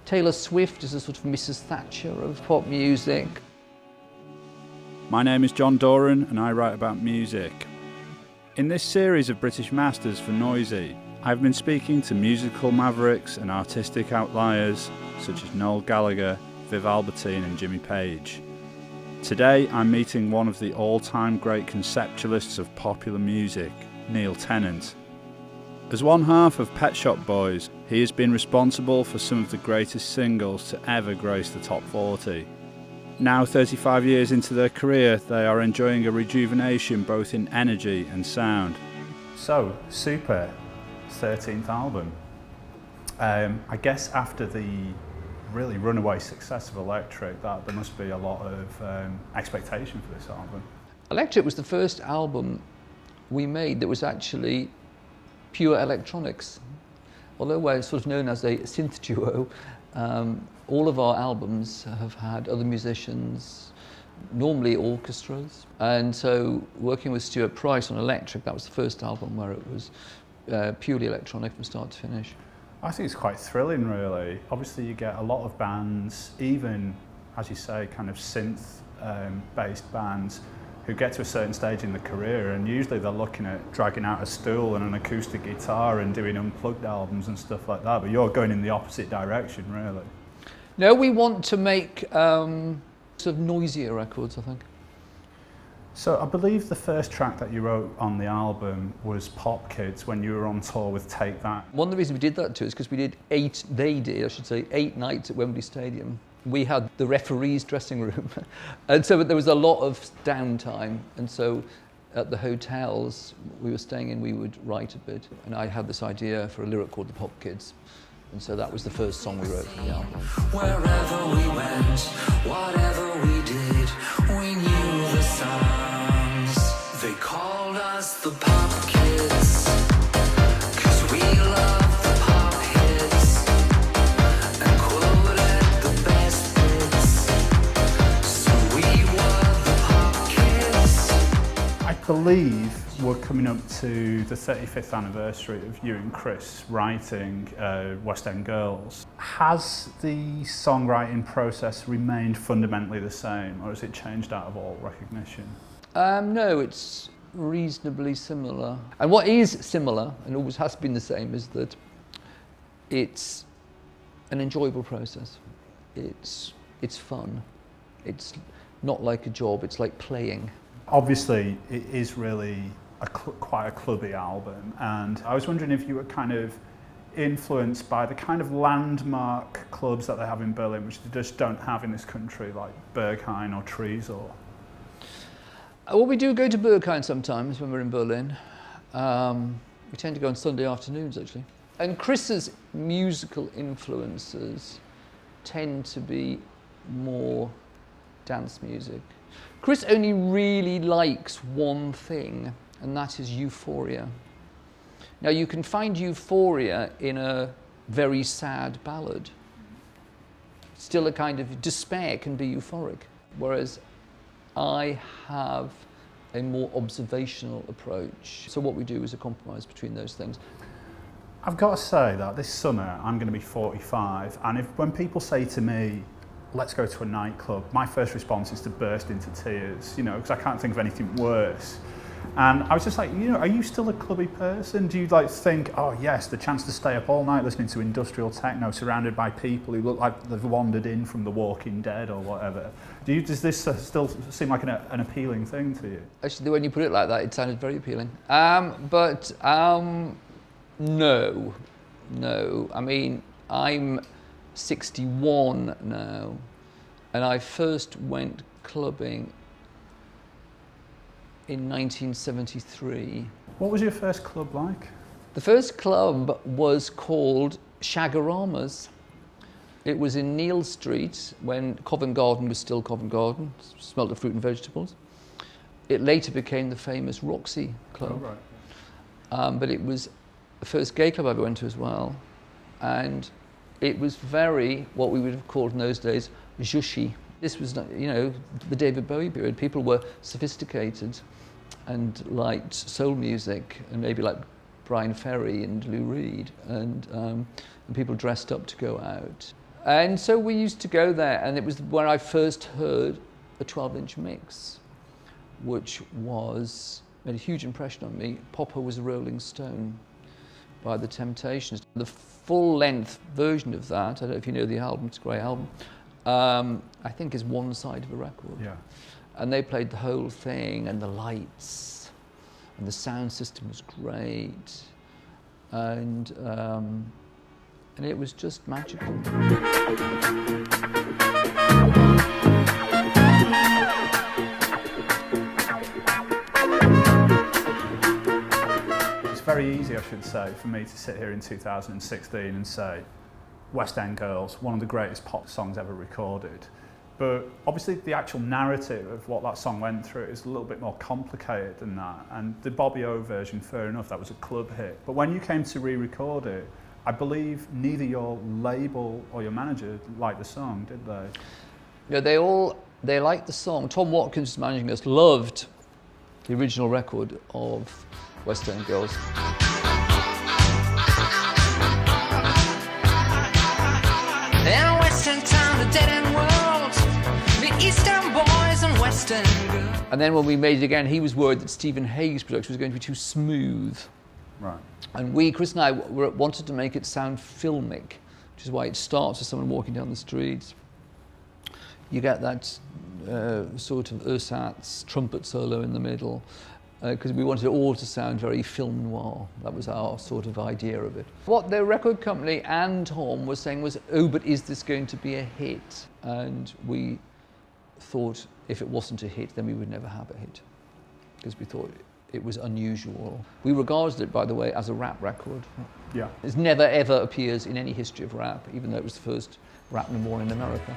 Taylor Swift is a sort of Mrs. Thatcher of pop music. My name is John Doran and I write about music. In this series of British Masters for Noisy, I've been speaking to musical mavericks and artistic outliers such as Noel Gallagher, Viv Albertine and Jimmy Page. Today I'm meeting one of the all-time great conceptualists of popular music, Neil Tennant. As one half of Pet Shop Boys, he has been responsible for some of the greatest singles to ever grace the top 40. Now 35 years into their career, they are enjoying a rejuvenation both in energy and sound. So, Super, 13th album. I guess after the really runaway success of Electric, that there must be a lot of expectation for this album. Electric was the first album we made that was actually pure electronics. Although we're sort of known as a synth duo, all of our albums have had other musicians, normally orchestras. And so working with Stuart Price on Electric, that was the first album where it was purely electronic from start to finish. I think it's quite thrilling, really. Obviously you get a lot of bands, even, as you say, kind of synth-based bands, who get to a certain stage in the career and usually they're looking at dragging out a stool and an acoustic guitar and doing unplugged albums and stuff like that, but you're going in the opposite direction, really. No, we want to make sort of noisier records, I think. So I believe the first track that you wrote on the album was Pop Kids when you were on tour with Take That. One of the reasons we did that too is because we did 8 nights at Wembley Stadium. We had the referee's dressing room and so there was a lot of downtime, and so at the hotels we were staying in we would write a bit, and I had this idea for a lyric called The Pop Kids, and so that was the first song we wrote for the album. Wherever we went, whatever we did, we knew the songs. They called us the Pop Kids, 'cause we loved the pop hits and quoted the best bits. So we were the Pop Kids. I believe we're coming up to the 35th anniversary of you and Chris writing West End Girls. Has the songwriting process remained fundamentally the same, or has it changed out of all recognition? No, it's reasonably similar. And what is similar, and always has been the same, is that it's an enjoyable process. It's fun. It's not like a job, it's like playing. Obviously, it is really quite a clubby album, and I was wondering if you were kind of influenced by the kind of landmark clubs that they have in Berlin, which they just don't have in this country, like Berghain or Tresor. Well, we do go to Berghain sometimes when we're in Berlin. We tend to go on Sunday afternoons, actually. And Chris's musical influences tend to be more dance music. Chris only really likes one thing, and that is euphoria. Now, you can find euphoria in a very sad ballad. Still a kind of despair can be euphoric, whereas I have a more observational approach. So what we do is a compromise between those things. I've got to say that this summer I'm going to be 45, and when people say to me, let's go to a nightclub, my first response is to burst into tears, you know, because I can't think of anything worse. And I was just like, you know, are you still a clubby person? Do you like think, oh yes, the chance to stay up all night listening to industrial techno surrounded by people who look like they've wandered in from The Walking Dead or whatever? Does this still seem like an appealing thing to you? Actually, when you put it like that, it sounded very appealing. No. I mean, I'm 61 now, and I first went clubbing in 1973. What was your first club like? The first club was called Shagarama's. It was in Neal Street when Covent Garden was still Covent Garden, smelled of fruit and vegetables. It later became the famous Roxy Club. Oh, right. But it was the first gay club I ever went to as well. And it was very, what we would have called in those days, zhushy. This was, you know, the David Bowie period. People were sophisticated and liked soul music and maybe like Brian Ferry and Lou Reed, and people dressed up to go out. And so we used to go there, and it was where I first heard a 12-inch mix, which made a huge impression on me. Popper Was a Rolling Stone by The Temptations. The full-length version of that, I don't know if you know the album, it's a great album, I think is one side of a record. Yeah. And they played the whole thing, and the lights, and the sound system was great, and it was just magical. It's very easy, I should say, for me to sit here in 2016 and say West End Girls, one of the greatest pop songs ever recorded. But obviously the actual narrative of what that song went through is a little bit more complicated than that. And the Bobby O version, fair enough, that was a club hit. But when you came to re-record it, I believe neither your label or your manager liked the song, did they? Yeah, they liked the song. Tom Watkins, who's managing us, loved the original record of West End Girls. In West End town, the dead end world, the East End boys and West End girls. And then when we made it again, he was worried that Stephen Hayes' production was going to be too smooth. Right. And Chris and I wanted to make it sound filmic, which is why it starts with someone walking down the street. You get that sort of ersatz trumpet solo in the middle, because we wanted it all to sound very film noir. That was our sort of idea of it. What the record company and Tom were saying was, oh, but is this going to be a hit? And we thought if it wasn't a hit, then we would never have a hit, because we thought it was unusual. We regarded it, by the way, as a rap record. Yeah. It never ever appears in any history of rap, even though it was the first rap memoir in America.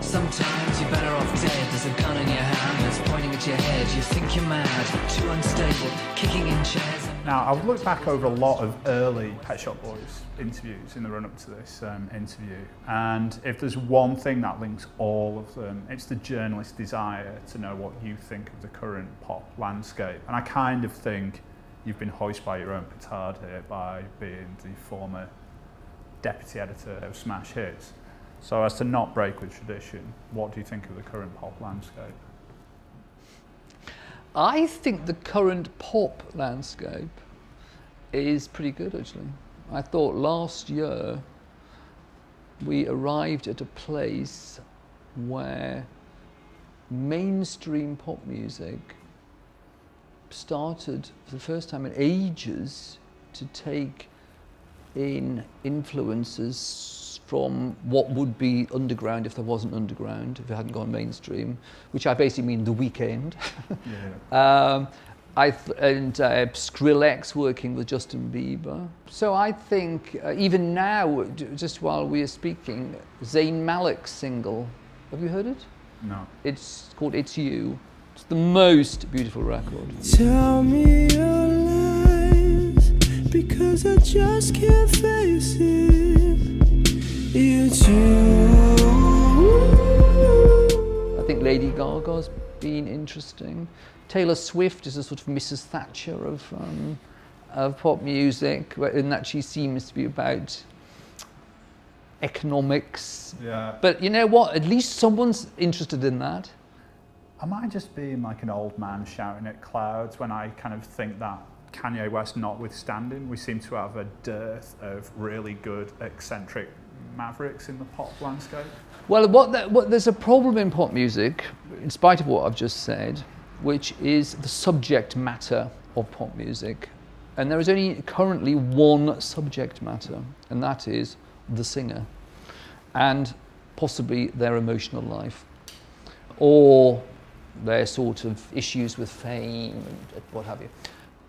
Sometimes you're better off dead. There's a gun in your hand that's pointing at your head. You think you're mad, too unstable, kicking in chairs. Now, I've looked back over a lot of early Pet Shop Boys interviews in the run-up to this interview, and if there's one thing that links all of them, it's the journalist's desire to know what you think of the current pop landscape. And I kind of think you've been hoisted by your own petard here by being the former deputy editor of Smash Hits. So as to not break with tradition, what do you think of the current pop landscape? I think the current pop landscape is pretty good, actually. I thought last year we arrived at a place where mainstream pop music started for the first time in ages to take in influences from what would be underground if there wasn't underground, if it hadn't gone mainstream, which I basically mean The Weeknd. Yeah. Skrillex working with Justin Bieber. So I think even now, just while we are speaking, Zayn Malik's single, have you heard it? No. It's called It's You. It's the most beautiful record. Tell me your lies, because I just can't face it. It's you. I think Lady Gaga's been interesting. Taylor Swift is a sort of Mrs. Thatcher of pop music, in that she seems to be about economics. Yeah. But you know what? At least someone's interested in that. Am I just being like an old man shouting at clouds when I kind of think that Kanye West notwithstanding, we seem to have a dearth of really good, eccentric mavericks in the pop landscape? Well, there's a problem in pop music, in spite of what I've just said, which is the subject matter of pop music. And there is only currently one subject matter, and that is the singer, and possibly their emotional life, or their sort of issues with fame and what have you.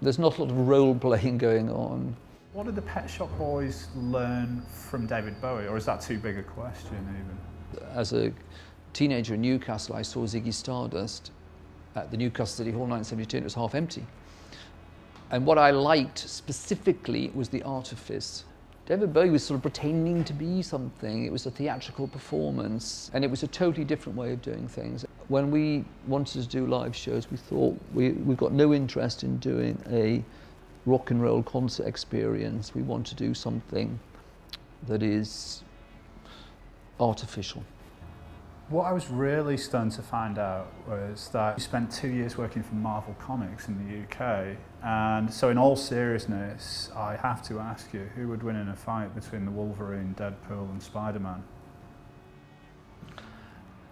There's not a lot of role playing going on. What did the Pet Shop Boys learn from David Bowie, or is that too big a question even? As a teenager in Newcastle, I saw Ziggy Stardust at the Newcastle City Hall 1972, and it was half empty. And what I liked specifically was the artifice. David Bowie was sort of pretending to be something. It was a theatrical performance, and it was a totally different way of doing things. When we wanted to do live shows, we thought we've got no interest in doing a rock and roll concert experience. We want to do something that is artificial. What I was really stunned to find out was that you spent 2 years working for Marvel Comics in the UK, and so in all seriousness, I have to ask you, who would win in a fight between the Wolverine, Deadpool and Spider-Man?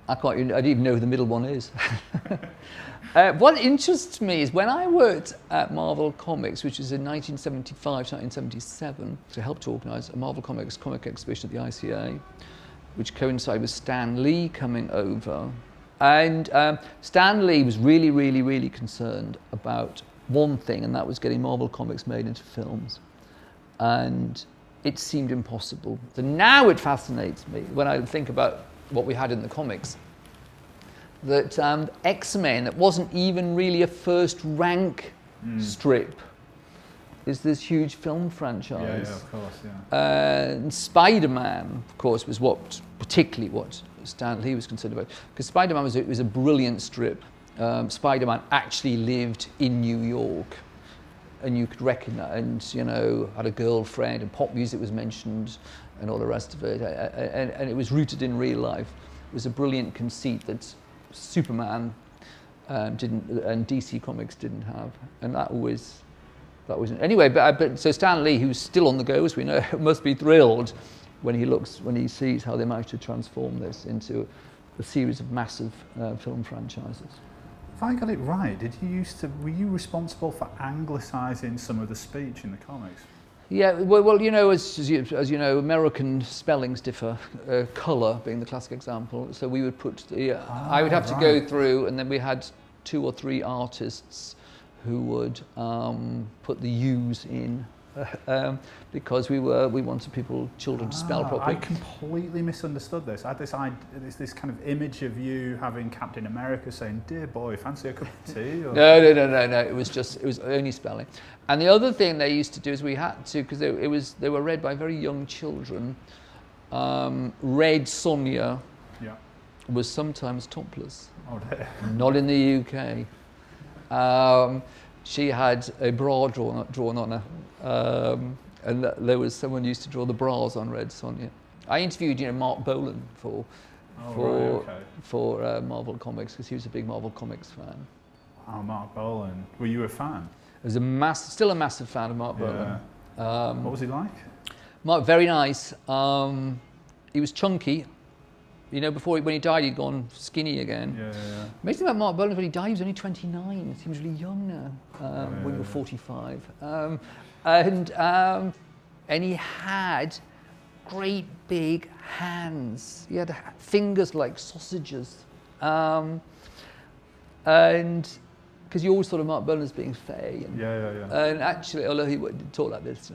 I don't even know who the middle one is. What interests me is when I worked at Marvel Comics, which was in 1975 to 1977, to help to organise a Marvel Comics comic exhibition at the ICA, which coincided with Stan Lee coming over. And Stan Lee was really, really, really concerned about one thing, and that was getting Marvel Comics made into films. And it seemed impossible. So now it fascinates me when I think about what we had in the comics, that X-Men, that wasn't even really a first-rank strip, is this huge film franchise. Yeah, of course, yeah. And Spider-Man, of course, was particularly what Stan Lee was concerned about, because Spider-Man was a brilliant strip. Spider-Man actually lived in New York, and you could recognise, and had a girlfriend, and pop music was mentioned, and all the rest of it, and it was rooted in real life. It was a brilliant conceit that Superman didn't, and DC Comics didn't have, and that was anyway. But so Stan Lee, who's still on the go, as we know, must be thrilled when he sees how they managed to transform this into a series of massive film franchises. If I got it right, were you responsible for anglicising some of the speech in the comics? Yeah, well, as you know, American spellings differ. Colour being the classic example. So we would put I would have to go through, and then we had 2 or 3 artists who would put the U's in because we wanted children to spell properly. I completely misunderstood this. I had this kind of image of you having Captain America saying, "Dear boy, fancy a cup of tea?" Or... No. It was only spelling. And the other thing they used to do is we had to, because they were read by very young children. Red Sonja was sometimes topless. Oh dear. Not in the UK. She had a bra drawn on her, and there was someone used to draw the bras on Red Sonja. I interviewed, Mark Bolan for Marvel Comics, because he was a big Marvel Comics fan. Oh, Mark Bolan. Were you a fan? I was still a massive fan of Mark Bolan. What was he like? Mark, very nice. He was chunky. When he died, he'd gone skinny again. Yeah. Amazing about Mark Bolan, when he died, he was only 29. He seems really young now, when you were 45. And he had great big hands. He had fingers like sausages. And because you always thought of Mark Bolan as being fey. And, and actually, although he didn't talk like this,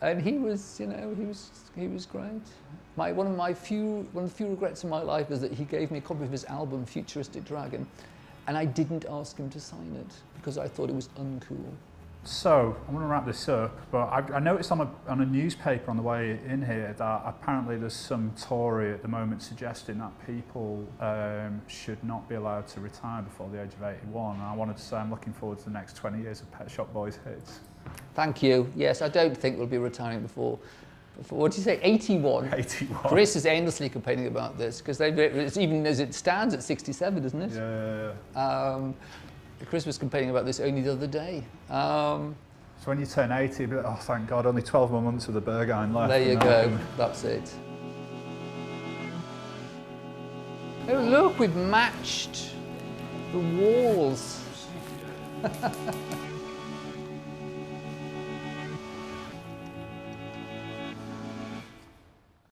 and he was, he was great. One of the few regrets in my life is that he gave me a copy of his album Futuristic Dragon, and I didn't ask him to sign it because I thought it was uncool. So I'm going to wrap this up, but I noticed on a newspaper on the way in here that apparently there's some Tory at the moment suggesting that people should not be allowed to retire before the age of 81. And I wanted to say I'm looking forward to the next 20 years of Pet Shop Boys hits. Thank you. Yes, I don't think we'll be retiring before what did you say, 81? 81. Chris is endlessly complaining about this, because it's even as it stands at 67, isn't it? Yeah. Chris was complaining about this only the other day. So when you turn 80, you'll be like, oh, thank God, only 12 more months of the Berghain left. There you go, that's it. Oh look, we've matched the walls.